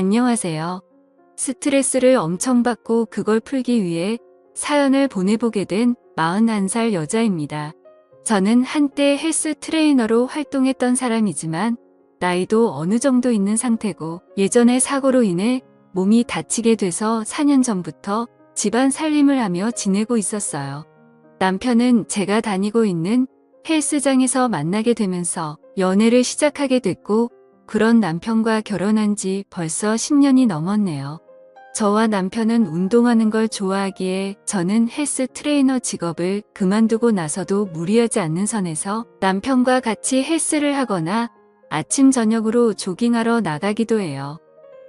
안녕하세요. 스트레스를 엄청 받고 그걸 풀기 위해 사연을 보내보게 된 41살 여자입니다. 저는 한때 헬스 트레이너로 활동했던 사람이지만 나이도 어느 정도 있는 상태고 예전에 사고로 인해 몸이 다치게 돼서 4년 전부터 집안 살림을 하며 지내고 있었어요. 남편은 제가 다니고 있는 헬스장에서 만나게 되면서 연애를 시작하게 됐고 그런 남편과 결혼한 지 벌써 10년이 넘었네요. 저와 남편은 운동하는 걸 좋아하기에 저는 헬스 트레이너 직업을 그만두고 나서도 무리하지 않는 선에서 남편과 같이 헬스를 하거나 아침 저녁으로 조깅하러 나가기도 해요.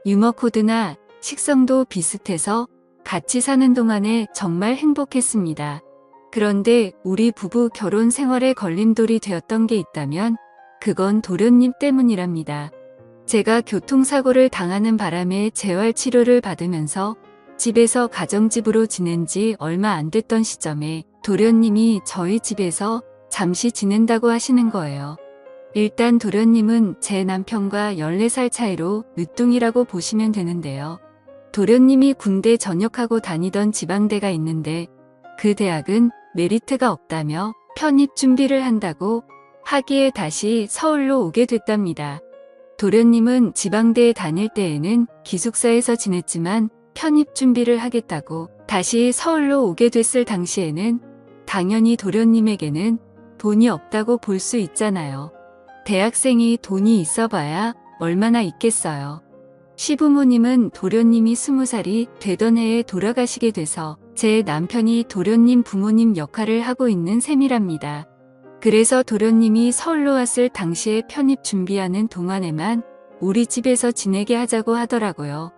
유머 코드나 식성도 비슷해서 같이 사는 동안에 정말 행복했습니다. 그런데 우리 부부 결혼 생활에 걸림돌이 되었던 게 있다면 그건 도련님 때문이랍니다. 제가 교통사고를 당하는 바람에 재활치료를 받으면서 집에서 가정집으로 지낸 지 얼마 안 됐던 시점에 도련님이 저희 집에서 잠시 지낸다고 하시는 거예요. 일단 도련님은 제 남편과 14살 차이로 늦둥이라고 보시면 되는데요. 도련님이 군대 전역하고 다니던 지방대가 있는데 그 대학은 메리트가 없다며 편입 준비를 한다고 하기에 다시 서울로 오게 됐답니다. 도련님은 지방대에 다닐 때에는 기숙사에서 지냈지만 편입 준비를 하겠다고 다시 서울로 오게 됐을 당시에는 당연히 도련님에게는 돈이 없다고 볼 수 있잖아요. 대학생이 돈이 있어봐야 얼마나 있겠어요. 시부모님은 도련님이 20살이 되던 해에 돌아가시게 돼서 제 남편이 도련님 부모님 역할을 하고 있는 셈이랍니다. 그래서 도련님이 서울로 왔을 당시에 편입 준비하는 동안에만 우리 집에서 지내게 하자고 하더라고요.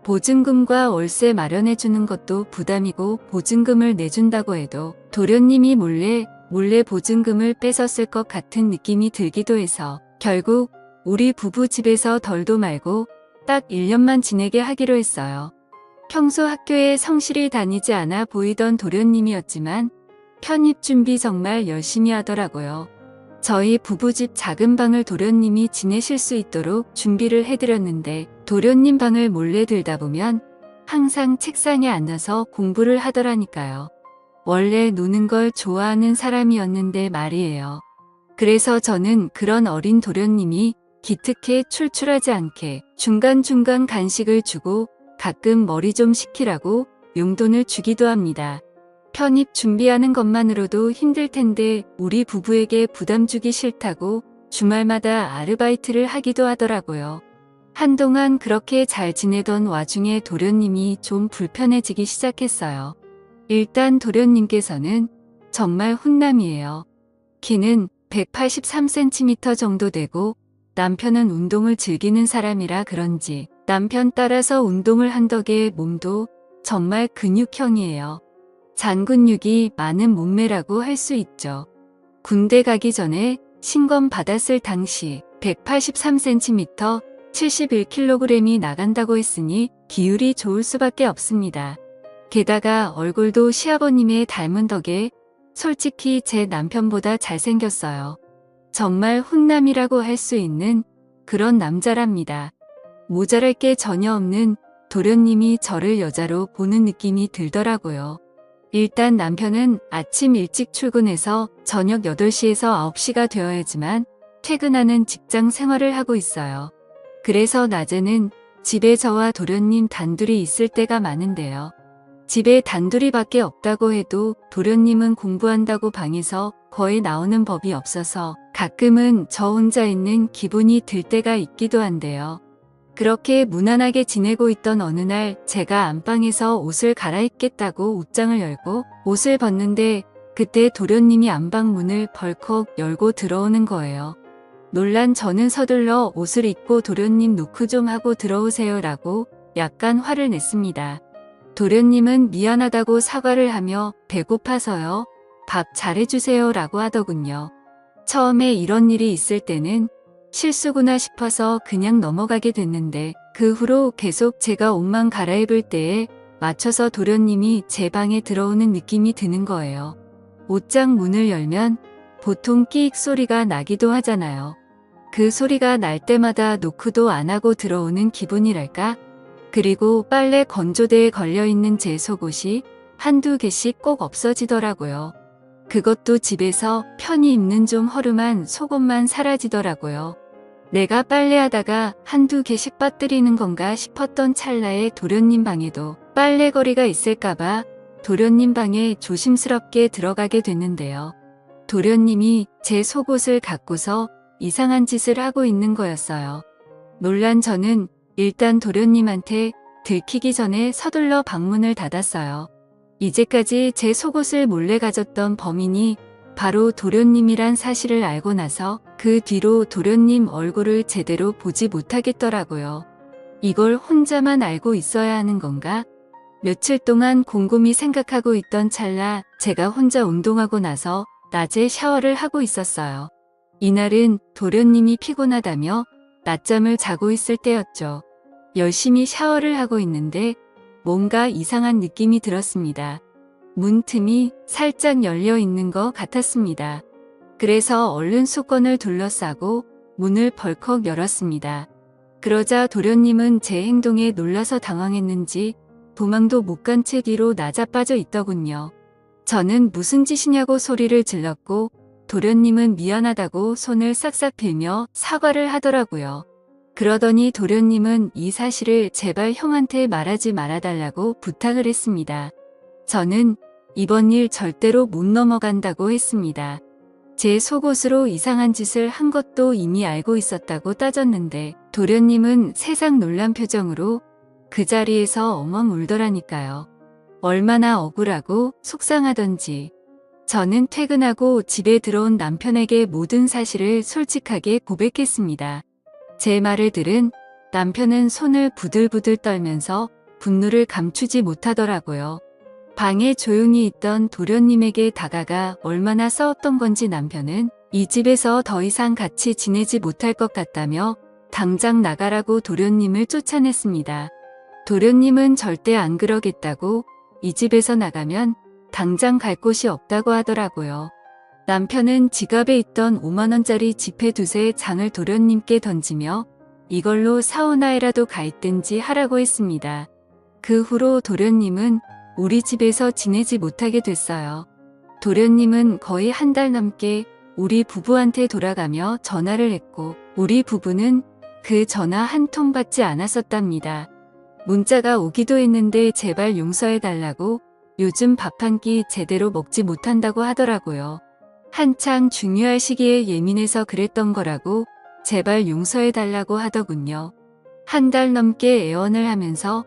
보증금과 월세 마련해 주는 것도 부담이고 보증금을 내준다고 해도 도련님이 몰래 보증금을 뺏었을 것 같은 느낌이 들기도 해서 결국 우리 부부 집에서 덜도 말고 딱 1년만 지내게 하기로 했어요. 평소 학교에 성실히 다니지 않아 보이던 도련님이었지만 편입 준비 정말 열심히 하더라고요. 저희 부부집 작은 방을 도련님이 지내실 수 있도록 준비를 해드렸는데 도련님 방을 몰래 들다 보면 항상 책상에 앉아서 공부를 하더라니까요. 원래 노는 걸 좋아하는 사람이었는데 말이에요. 그래서 저는 그런 어린 도련님이 기특해 출출하지 않게 중간중간 간식을 주고 가끔 머리 좀 식히라고 용돈을 주기도 합니다. 편입 준비하는 것만으로도 힘들 텐데 우리 부부에게 부담 주기 싫다고 주말마다 아르바이트를 하기도 하더라고요. 한동안 그렇게 잘 지내던 와중에 도련님이 좀 불편해지기 시작했어요. 일단 도련님께서는 정말 훈남이에요. 키는 183cm 정도 되고 남편은 운동을 즐기는 사람이라 그런지 남편 따라서 운동을 한 덕에 몸도 정말 근육형이에요. 잔근육이 많은 몸매라고 할 수 있죠. 군대 가기 전에 신검 받았을 당시 183cm, 71kg이 나간다고 했으니 기율이 좋을 수밖에 없습니다. 게다가 얼굴도 시아버님의 닮은 덕에 솔직히 제 남편보다 잘생겼어요. 정말 훈남이라고 할 수 있는 그런 남자랍니다. 모자랄 게 전혀 없는 도련님이 저를 여자로 보는 느낌이 들더라고요. 일단 남편은 아침 일찍 출근해서 저녁 8시에서 9시가 되어야지만 퇴근하는 직장 생활을 하고 있어요. 그래서 낮에는 집에 저와 도련님 단둘이 있을 때가 많은데요. 집에 단둘이밖에 없다고 해도 도련님은 공부한다고 방에서 거의 나오는 법이 없어서 가끔은 저 혼자 있는 기분이 들 때가 있기도 한데요. 그렇게 무난하게 지내고 있던 어느 날 제가 안방에서 옷을 갈아입겠다고 옷장을 열고 옷을 벗는데 그때 도련님이 안방 문을 벌컥 열고 들어오는 거예요. 놀란 저는 서둘러 옷을 입고 도련님 노크 좀 하고 들어오세요 라고 약간 화를 냈습니다. 도련님은 미안하다고 사과를 하며 배고파서요. 밥 잘해주세요 라고 하더군요. 처음에 이런 일이 있을 때는 실수구나 싶어서 그냥 넘어가게 됐는데 그 후로 계속 제가 옷만 갈아입을 때에 맞춰서 도련님이 제 방에 들어오는 느낌이 드는 거예요. 옷장 문을 열면 보통 끼익 소리가 나기도 하잖아요. 그 소리가 날 때마다 노크도 안 하고 들어오는 기분이랄까? 그리고 빨래 건조대에 걸려있는 제 속옷이 한두 개씩 꼭 없어지더라고요. 그것도 집에서 편히 입는 좀 허름한 속옷만 사라지더라고요. 내가 빨래하다가 한두 개씩 빠뜨리는 건가 싶었던 찰나에 도련님 방에도 빨래거리가 있을까봐 도련님 방에 조심스럽게 들어가게 됐는데요. 도련님이 제 속옷을 갖고서 이상한 짓을 하고 있는 거였어요. 놀란 저는 일단 도련님한테 들키기 전에 서둘러 방문을 닫았어요. 이제까지 제 속옷을 몰래 가졌던 범인이 바로 도련님이란 사실을 알고 나서 그 뒤로 도련님 얼굴을 제대로 보지 못하겠더라고요. 이걸 혼자만 알고 있어야 하는 건가? 며칠 동안 곰곰이 생각하고 있던 찰나 제가 혼자 운동하고 나서 낮에 샤워를 하고 있었어요. 이날은 도련님이 피곤하다며 낮잠을 자고 있을 때였죠. 열심히 샤워를 하고 있는데 뭔가 이상한 느낌이 들었습니다. 문틈이 살짝 열려 있는 것 같았습니다. 그래서 얼른 수건을 둘러싸고 문을 벌컥 열었습니다. 그러자 도련님은 제 행동에 놀라서 당황했는지 도망도 못 간 채 뒤로 나자빠져 있더군요. 저는 무슨 짓이냐고 소리를 질렀고 도련님은 미안하다고 손을 싹싹 빌며 사과를 하더라고요. 그러더니 도련님은 이 사실을 제발 형한테 말하지 말아달라고 부탁을 했습니다. 저는 이번 일 절대로 못 넘어간다고 했습니다. 제 속옷으로 이상한 짓을 한 것도 이미 알고 있었다고 따졌는데 도련님은 세상 놀란 표정으로 그 자리에서 엉엉 울더라니까요. 얼마나 억울하고 속상하던지. 저는 퇴근하고 집에 들어온 남편에게 모든 사실을 솔직하게 고백했습니다. 제 말을 들은 남편은 손을 부들부들 떨면서 분노를 감추지 못하더라고요. 방에 조용히 있던 도련님에게 다가가 얼마나 싸웠던 건지 남편은 이 집에서 더 이상 같이 지내지 못할 것 같다며 당장 나가라고 도련님을 쫓아냈습니다. 도련님은 절대 안 그러겠다고 이 집에서 나가면 당장 갈 곳이 없다고 하더라고요. 남편은 지갑에 있던 5만원짜리 지폐 두세 장을 도련님께 던지며 이걸로 사우나에라도 가 있든지 하라고 했습니다. 그 후로 도련님은 우리 집에서 지내지 못하게 됐어요. 도련님은 거의 한 달 넘게 우리 부부한테 돌아가며 전화를 했고 우리 부부는 그 전화 한 통 받지 않았었답니다. 문자가 오기도 했는데 제발 용서해달라고 요즘 밥 한 끼 제대로 먹지 못한다고 하더라고요. 한창 중요할 시기에 예민해서 그랬던 거라고 제발 용서해달라고 하더군요. 한 달 넘게 애원을 하면서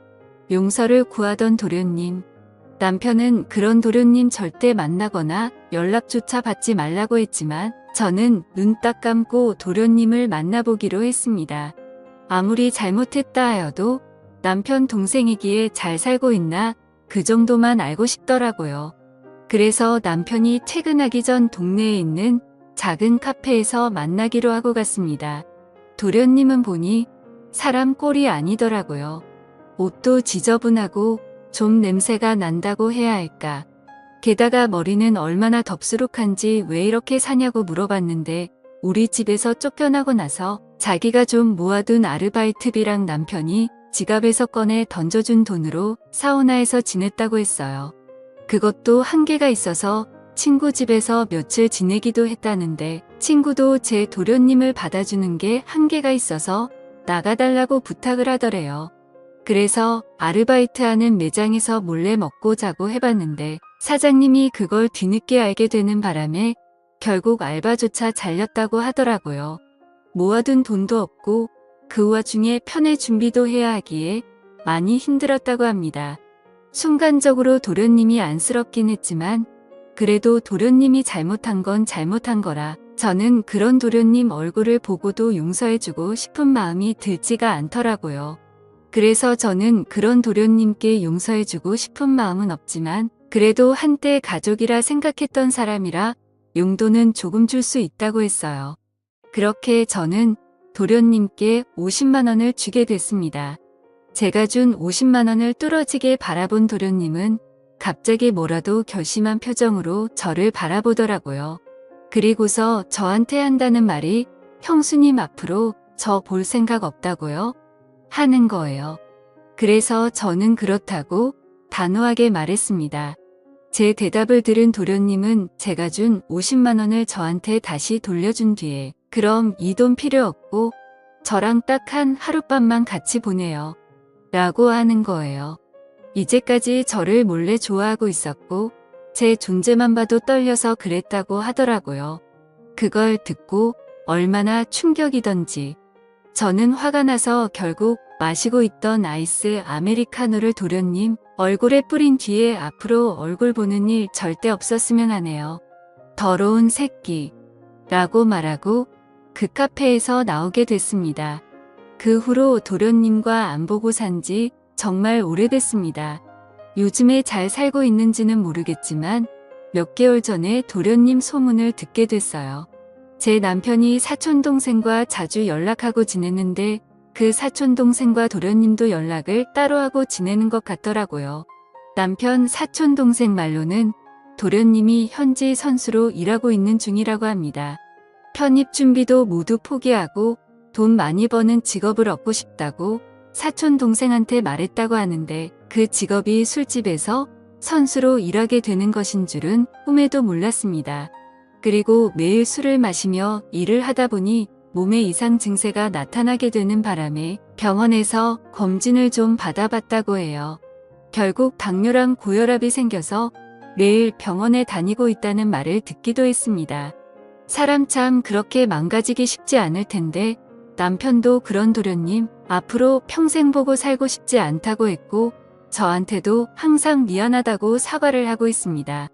용서를 구하던 도련님. 남편은 그런 도련님 절대 만나거나 연락조차 받지 말라고 했지만 저는 눈 딱 감고 도련님을 만나보기로 했습니다. 아무리 잘못했다 하여도 남편 동생이기에 잘 살고 있나 그 정도만 알고 싶더라고요. 그래서 남편이 퇴근하기 전 동네에 있는 작은 카페에서 만나기로 하고 갔습니다. 도련님은 보니 사람 꼴이 아니더라고요. 옷도 지저분하고 좀 냄새가 난다고 해야 할까. 게다가 머리는 얼마나 덥수룩한지 왜 이렇게 사냐고 물어봤는데 우리 집에서 쫓겨나고 나서 자기가 좀 모아둔 아르바이트비랑 남편이 지갑에서 꺼내 던져준 돈으로 사우나에서 지냈다고 했어요. 그것도 한계가 있어서 친구 집에서 며칠 지내기도 했다는데 친구도 제 도련님을 받아주는 게 한계가 있어서 나가달라고 부탁을 하더래요. 그래서 아르바이트하는 매장에서 몰래 먹고 자고 해봤는데 사장님이 그걸 뒤늦게 알게 되는 바람에 결국 알바조차 잘렸다고 하더라고요. 모아둔 돈도 없고 그 와중에 편의 준비도 해야 하기에 많이 힘들었다고 합니다. 순간적으로 도련님이 안쓰럽긴 했지만 그래도 도련님이 잘못한 건 잘못한 거라 저는 그런 도련님 얼굴을 보고도 용서해주고 싶은 마음이 들지가 않더라고요. 그래서 저는 그런 도련님께 용서해주고 싶은 마음은 없지만 그래도 한때 가족이라 생각했던 사람이라 용돈은 조금 줄 수 있다고 했어요. 그렇게 저는 도련님께 50만 원을 주게 됐습니다. 제가 준 50만 원을 뚫어지게 바라본 도련님은 갑자기 뭐라도 결심한 표정으로 저를 바라보더라고요. 그리고서 저한테 한다는 말이 형수님 앞으로 저 볼 생각 없다고요? 하는 거예요. 그래서 저는 그렇다고 단호하게 말했습니다. 제 대답을 들은 도련님은 제가 준 50만 원을 저한테 다시 돌려준 뒤에 그럼 이 돈 필요 없고 저랑 딱 한 하룻밤만 같이 보내요. 라고 하는 거예요. 이제까지 저를 몰래 좋아하고 있었고 제 존재만 봐도 떨려서 그랬다고 하더라고요. 그걸 듣고 얼마나 충격이던지. 저는 화가 나서 결국 마시고 있던 아이스 아메리카노를 도련님 얼굴에 뿌린 뒤에 앞으로 얼굴 보는 일 절대 없었으면 하네요. 더러운 새끼. 라고 말하고 그 카페에서 나오게 됐습니다. 그 후로 도련님과 안 보고 산 지 정말 오래됐습니다. 요즘에 잘 살고 있는지는 모르겠지만 몇 개월 전에 도련님 소문을 듣게 됐어요. 제 남편이 사촌동생과 자주 연락하고 지냈는데 그 사촌동생과 도련님도 연락을 따로 하고 지내는 것 같더라고요. 남편 사촌동생 말로는 도련님이 현지 선수로 일하고 있는 중이라고 합니다. 편입 준비도 모두 포기하고 돈 많이 버는 직업을 얻고 싶다고 사촌동생한테 말했다고 하는데 그 직업이 술집에서 선수로 일하게 되는 것인 줄은 꿈에도 몰랐습니다. 그리고 매일 술을 마시며 일을 하다 보니 몸에 이상 증세가 나타나게 되는 바람에 병원에서 검진을 좀 받아봤다고 해요. 결국 당뇨랑 고혈압이 생겨서 매일 병원에 다니고 있다는 말을 듣기도 했습니다. 사람 참 그렇게 망가지기 쉽지 않을 텐데 남편도 그런 도련님 앞으로 평생 보고 살고 싶지 않다고 했고 저한테도 항상 미안하다고 사과를 하고 있습니다.